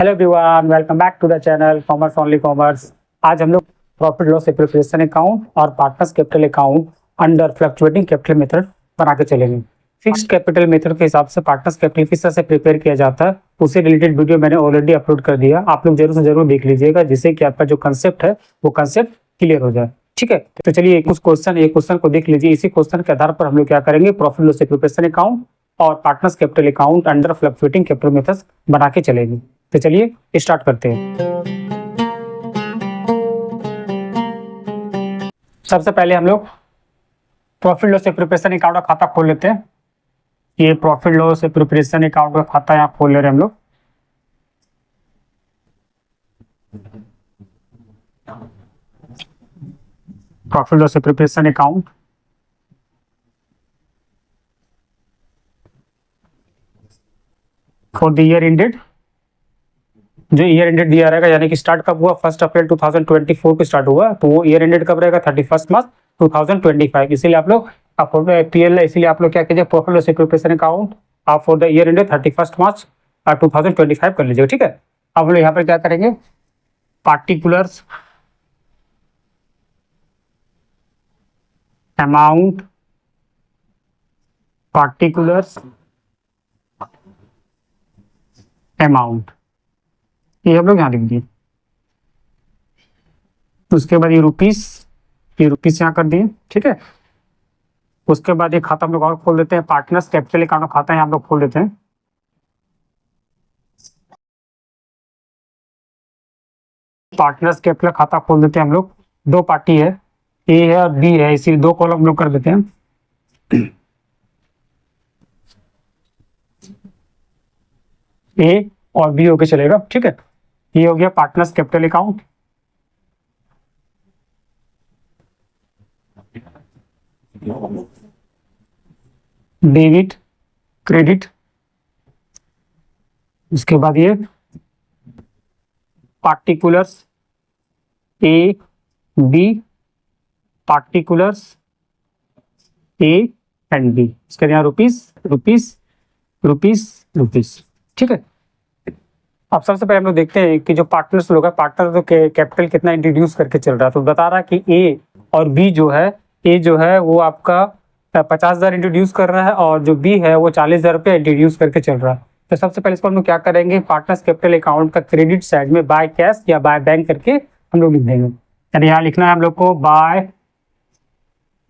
Hello everyone, welcome back to the channel commerce only commerce. आज हम लोग profit loss preparation account और partners capital account under fluctuating capital method बना के चलेंगे। फिक्स्ड कैपिटल मेथड के हिसाब से पार्टनर्स कैपिटल किस तरह से प्रिपेयर किया जाता है उससे रिलेटेड वीडियो मैंने ऑलरेडी अपलोड कर दिया। आप लोग जरूर से जरूर देख लीजिएगा जिससे कि आपका जो कंसेप्ट है वो कंसेप्ट क्लियर हो जाए। ठीक है, तो चलिए कुछ क्वेश्चन को देख लीजिए। इसी क्वेश्चन के आधार पर हम लोग क्या करेंगे, प्रॉफिट लॉस प्रिपरेशन अकाउंट और partners capital account under fluctuating capital methods बना के चलेंगे। तो चलिए स्टार्ट करते हैं। सबसे पहले हम लोग प्रॉफिट लॉस प्रिपरेशन अकाउंट का खाता खोल लेते हैं। ये प्रॉफिट लॉस प्रिपरेशन अकाउंट का खाता यहाँ खोल ले रहे हैं हम लोग। Profit loss preparation account for the year ended, जो ईयर एंडेड दिया रहेगा, यानी कि स्टार्ट कब हुआ, 1 अप्रैल 2024 को स्टार्ट हुआ, तो वो ईयर एंडेड कब रहेगा, 31 मार्च 2025। इसीलिए आप लोग पीएल, इसीलिए आप लोग क्या कीजिए, प्रॉफिट लॉस प्रिपरेशन अकाउंट आप फॉर द ईयर एंडेड 31 मार्च 2025 कर लीजिएगा। ठीक है, अब लोग यहाँ पर क्या करेंगे, पार्टिकुलर्स अमाउंट, पार्टिकुलर्स अमाउंट, ये हम लोग यहाँ लिख दिए। उसके बाद ये रुपीस यहाँ कर दिए। ठीक है, उसके बाद ये खाता हम लोग और खोल देते हैं, पार्टनर्स कैपिटल अकाउंट खाता है हम लोग खोल देते हैं। पार्टनर्स कैपिटल खाता खोल देते हैं हम लोग। दो पार्टी है, ए है और बी है, इसीलिए दो कॉलम हम लोग कर देते हैं। ए और बी होके चलेगा। ठीक है, ये हो गया partners capital account. Debit credit, उसके बाद ये particulars A B, particulars A and B, इसके यहाँ रुपीस रुपीस रुपीस रुपीस। ठीक है, अब सबसे पहले हम लोग देखते हैं कि जो पार्टनर्स लोग है, पार्टनर तो कैपिटल कितना इंट्रोड्यूस करके चल रहा है। तो बता रहा है कि ए और बी जो है, ए जो है वो आपका 50,000 इंट्रोड्यूस कर रहा है और जो बी है वो 40,000 रुपये इंट्रोड्यूस करके चल रहा है। तो सबसे पहले इसको हम लोग क्या करेंगे, पार्टनर्स कैपिटल अकाउंट का क्रेडिट साइड में बाय कैश या बाय बैंक करके हम लोग लिख देंगे। यानी यहाँ लिखना है हम लोग को बाय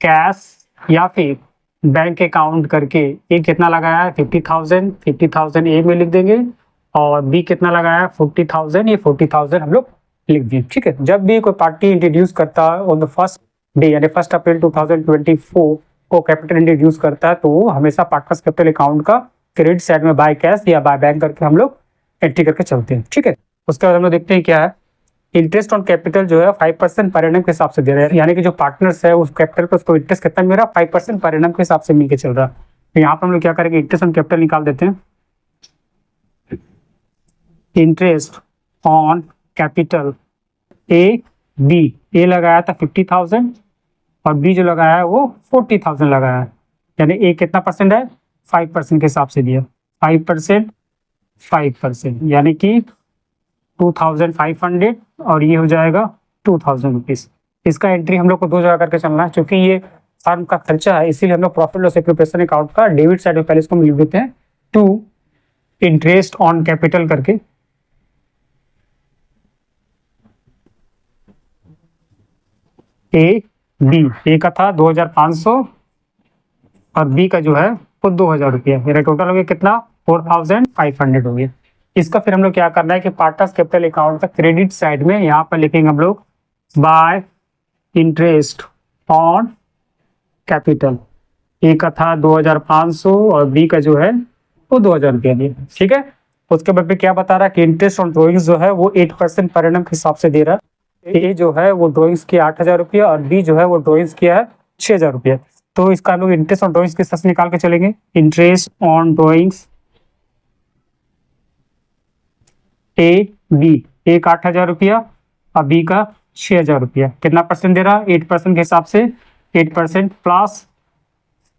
कैश या फिर बैंक अकाउंट करके। ए कितना लगाया है 50,000 ए में लिख देंगे और बी कितना लगाया है 40,000, ये 40,000 हम लोग लिख दिए। ठीक है, जब भी कोई पार्टी इंट्रोड्यूस करता है ऑन द फर्स्ट डे यानी 1 अप्रैल 2024 को कैपिटल इंट्रोड्यूस करता है तो वो हमेशा पार्टनर्स कैपिटल अकाउंट का क्रेडिट साइड में बाय कैश या बाय बैंक करके हम लोग एंट्री करके चलते हैं। ठीक है, उसके बाद हम लोग देखते हैं क्या है, इंटरेस्ट ऑन कैपिटल जो है 5% पर एनम के हिसाब से दे रहा है। यानी कि जो पार्टनर्स है उस कैपिटल पर उसको इंटरेस्ट कितना मिल रहा है, 5% पर एनम के हिसाब से मिल के चल रहा है। तो यहाँ पर हम लोग क्या करेंगे, इंटरेस्ट ऑन कैपिटल निकाल देते हैं। Interest on capital A B, A लगाया था 50,000 और बी जो लगाया है वो 40,000 लगाया है। यानी ए कितना परसेंट है, 5% के हिसाब से दिया, 5% यानी कि 2,500 और ये हो जाएगा 2,000 रुपीज। इसका एंट्री हम लोग को दो जगह करके चलना है, क्योंकि ये फर्म का खर्चा है, इसीलिए हम लोग प्रॉफिट लॉस प्रिपरेशन अकाउंट का डेबिट साइड में पहले इसको लिख देते हैं, टू इंटरेस्ट ऑन कैपिटल करके। ए बी, ए का था 2,500 और बी का जो है वो 2,000 रुपया, मेरा टोटल हो गया कितना, 4,500 हो गया। इसका फिर हम लोग क्या करना है कि पार्टनर्स कैपिटल अकाउंट का क्रेडिट साइड में यहाँ पर लिखेंगे हम लोग बाय इंटरेस्ट ऑन कैपिटल। ए का था 2,500 और बी का जो है वो 2,000 रुपया दिया। ठीक है, उसके बाद फिर क्या बता रहा है कि इंटरेस्ट ऑन ड्रॉइंग्स जो है वो 8% पर एनम के हिसाब से दे रहा है। ए जो है वो ड्रॉइंग्स किया 8,000 रुपया और बी जो है वो ड्रॉइंग्स किया है 6,000 रुपया। तो इसका हम लोग इंटरेस्ट ऑन ड्रॉइंग्स के हिसाब से निकाल के चलेंगे। Interest on drawings A B, A का 8,000 रुपया और बी का 6,000 रुपया, कितना परसेंट दे रहा है, 8% के हिसाब से 8% प्लस,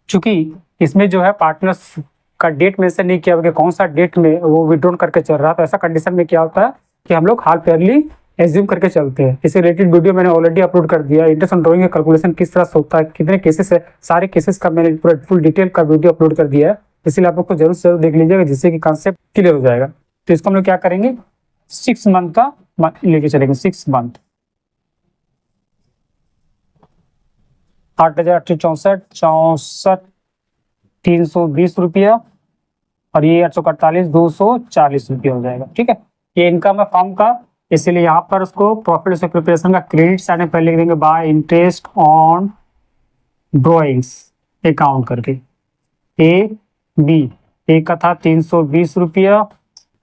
चूंकि इसमें जो है पार्टनर्स का डेट मेंशन नहीं किया हुआ कि कौन सा डेट में वो विड्रॉ करके चल रहा है, तो ऐसा कंडीशन में क्या होता है कि हम लोग हाल फेयरली एज्यूम करके चलते हैं। इससे रिलेटेड वीडियो मैंने ऑलरेडी अपलोड कर दिया। इंटरेस्ट ऑन ड्राइंग का कैलकुलेशन किस तरह से होता है, कितने केसेस है, सारे केसेस का मैंने पूरा फुल डिटेल का वीडियो अपलोड कर दिया है, इसलिए आप लोग को जरूर से जरूर देख लीजिएगा, जिससे कि कॉन्सेप्ट क्लियर हो जाएगा। तो इसको हम लोग क्या करेंगे, 6 मंथ का लेके चलेंगे। 6 मंथ 8,864 320 रुपया, और ये 848 240 रुपया हो जाएगा। ठीक है, ये इनकम है फर्म का, इसीलिए यहाँ पर उसको प्रॉफिट से प्रिपरेशन का क्रेडिट साइड में पहले लिख देंगे by interest on drawings account करके। ए बी, ए का था 320 रुपया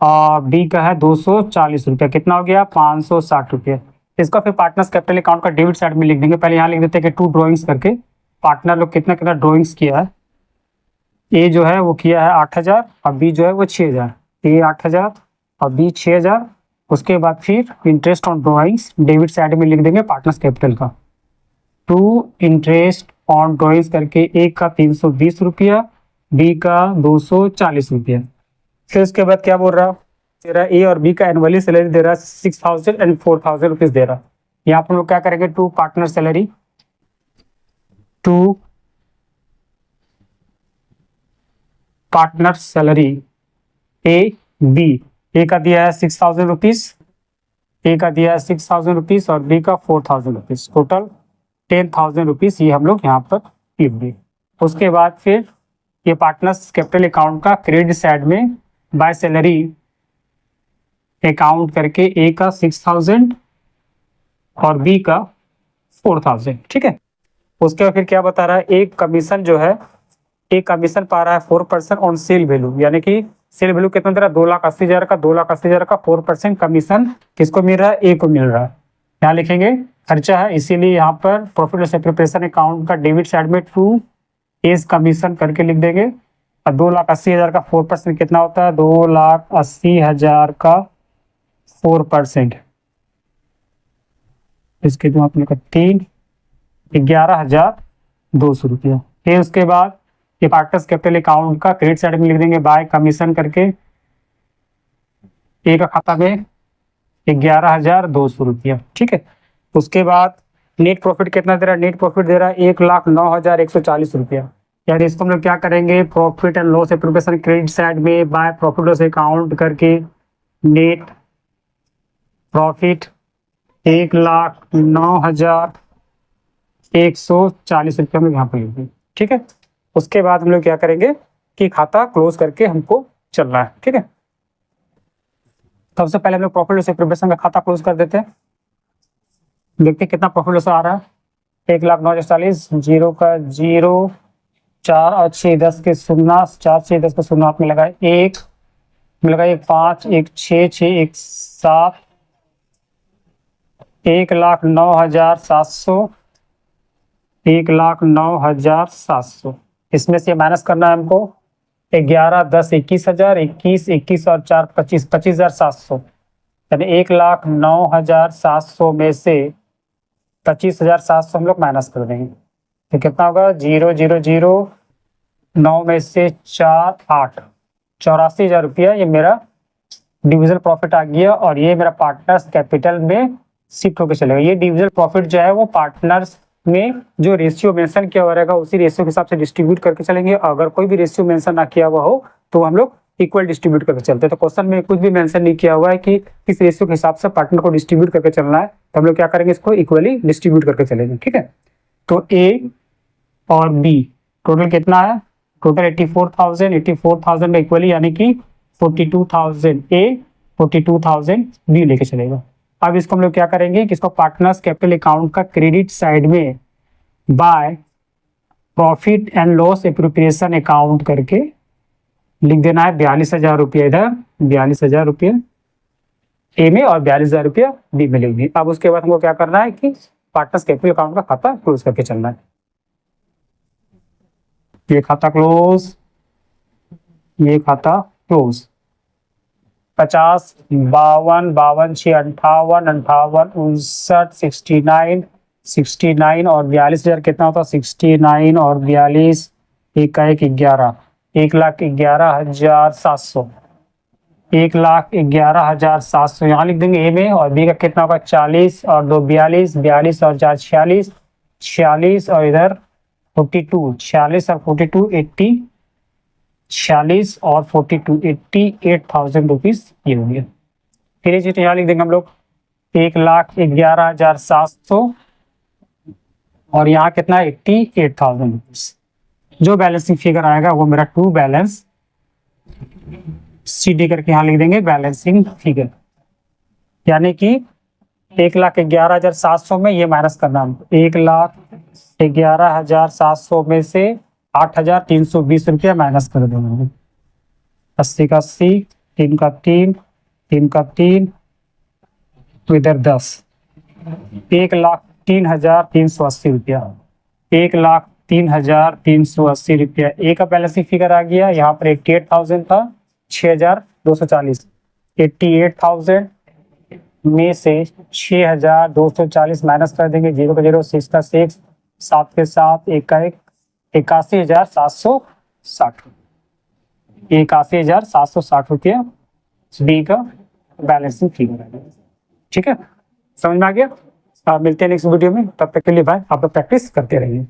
और बी का है 240 रुपया, कितना हो गया 560 रुपया। इसका फिर पार्टनर्स कैपिटल अकाउंट का डेबिट साइड में लिख देंगे। पहले यहाँ लिख देते हैं कि 2 ड्रॉइंग्स करके, पार्टनर लोग कितना कितना ड्रॉइंग्स किया है। ए जो है वो किया है 8,000 और बी जो है वो 6,000। ए 8,000 और बी 6,000। उसके बाद फिर interest on drawings debit side में लिख देंगे पार्टनर्स कैपिटल का। 2 इंटरेस्ट ऑन ड्रॉइंग्स करके, ए का 320 रुपया, बी का 240 रुपया। फिर उसके बाद क्या बोल रहा है, तेरा ए और बी का एनुअली सैलरी दे रहा है 6,000 एंड 4,000 रुपीज दे रहा है। यहाँ पर हम लोग क्या करेंगे, 2 partner salary, 2 partner salary A B. A का दिया है 6,000 रुपीज, ए का दिया है 6,000 रुपीज और बी का 4,000 रुपीज, टोटल 10,000 रुपीज ये हम लोग यहाँ पर लिख दिए। उसके बाद फिर ये पार्टनर्स कैपिटल अकाउंट का क्रेडिट साइड में बाय सैलरी अकाउंट करके, ए का 6,000 और बी का 4,000। ठीक है, उसके बाद फिर क्या बता रहा है, एक कमीशन जो है, एक कमीशन पा रहा है 4% ऑन सेल वैल्यू, यानी कि सेल वैल्यू कितना दे रहा है 2,80,000 का, 2,80,000 का 4% कमीशन किसको मिल रहा है, ए को मिल रहा है। यहाँ लिखेंगे खर्चा है, इसीलिए यहाँ पर प्रॉफिट लॉस प्रिपरेशन अकाउंट का डेबिट साइड में 2 एज कमीशन करके लिख देंगे। और 2,80,000 का 4% कितना होता है, 2,80,000 का 4%, इसके जो आपने कहा 11,200 रुपया। फिर उसके बाद ये पार्टनर्स कैपिटल अकाउंट का क्रेडिट साइड में लिख देंगे बाय कमीशन करके, ए का खाता में 11,200 रुपया। ठीक है, उसके बाद नेट प्रॉफिट कितना दे रहा है, नेट प्रॉफिट दे रहा है 1,09,140 रुपया। यानी इसको हम लोग क्या करेंगे, profit and loss preparation credit side में बाय प्रॉफिट लॉस अकाउंट करके नेट प्रॉफिट 1,09,140 रुपया में यहाँ पर लिख देंगे। ठीक है, उसके बाद हम लोग क्या करेंगे कि खाता क्लोज करके हमको चलना है। ठीक है, सबसे पहले हम लोग प्रॉफिट लॉस प्रिपरेशन का खाता क्लोज कर देते हैं, देखते हैं कितना प्रॉफिट लॉस आ रहा है। 1,09,140, 0 का 0, 4 और 6 10 के 0, 4 6 10 का 0 आपने लगाए 1, लगाए 1 5 1 6 6 1 7, 1,09,700, 1,09,700। इसमें से माइनस करना है हमको 11 10 21,000, 21 21 और 4 25, 25,700, यानी 1,09,700 में से 25,700 हम लोग माइनस कर देंगे, तो कितना होगा 0 0 0 9 में से 4 8, 84,000 रुपया ये मेरा डिविजन प्रॉफिट आ गया। और ये मेरा पार्टनर्स कैपिटल में शिफ्ट होकर चलेगा। ये डिविजन प्रॉफिट जो है वो पार्टनर्स में जो रेशियो मेंशन किया हुआ रहेगा उसी रेशियो के हिसाब से डिस्ट्रीब्यूट करके चलेंगे। अगर कोई भी रेशियो मेंशन ना किया हुआ हो तो हम लोग इक्वल डिस्ट्रीब्यूट करके चलते हैं। तो क्वेश्चन में कुछ भी मेंशन नहीं किया हुआ है कि किस रेशियो के हिसाब से पार्टनर को डिस्ट्रीब्यूट करके चलना है, तो हम लोग क्या करेंगे, इसको इक्वली डिस्ट्रीब्यूट करके चलेंगे। ठीक है, तो ए और बी टोटल कितना है, टोटल 84,000, 84,000 में इक्वली यानी कि 42,000 ए 42,000 बी लेके चलेगा। अब इसको हम लोग क्या करेंगे कि इसको पार्टनर्स कैपिटल अकाउंट का क्रेडिट साइड में by profit and loss appropriation account करके लिख देना है 42,000 रुपया इधर, 42,000 रुपया ए में और 42,000 रुपया बी में लिख दी। अब उसके बाद हमको क्या करना है कि पार्टनर्स कैपिटल अकाउंट का खाता क्लोज करके चलना है। ये खाता क्लोज, ये खाता क्लोज। 50 52 52 6 58 58 59 69 69 और 42,000 कितना होता है 69 और 42 1 का 1 11 1,11,700, 1,11,700 यहाँ लिख देंगे ए में। और बी का कितना होगा 40 और 2 42, 42 और 4 46, 46 और इधर 42, 46 और 42 80, 46 और 42 88,000 रुपीज ये हो गया। फिर ये चीज यहाँ लिख देंगे हम लोग 1,11,700 और यहाँ कितना 88,000 रुपीज। जो बैलेंसिंग फिगर आएगा वो मेरा टू बैलेंस सी डी करके यहाँ लिख देंगे बैलेंसिंग फिगर। यानी कि 1,11,700 में ये माइनस करना, 1,11,700 में से 8,320 रुपया माइनस कर देंगे। 80 का 80, 3 का 3, 3 का 3, तो इधर 10, 1,03,380 रुपया, 1,03,380 रुपया। ए का बैलेंसिंग फिगर आ गया। यहाँ पर 88,000 था, 6,240, 88,000 में से 6,240 माइनस कर देंगे, 0 का 0, 6 का 6, 7 के 7, 1 का 1, 81,760, 81,760 रुपया बी का बैलेंसिंग फिगर है। ठीक है, समझ में आ गया। मिलते हैं नेक्स्ट वीडियो में, तब तक के लिए बाय। आप लोग प्रैक्टिस करते रहिए।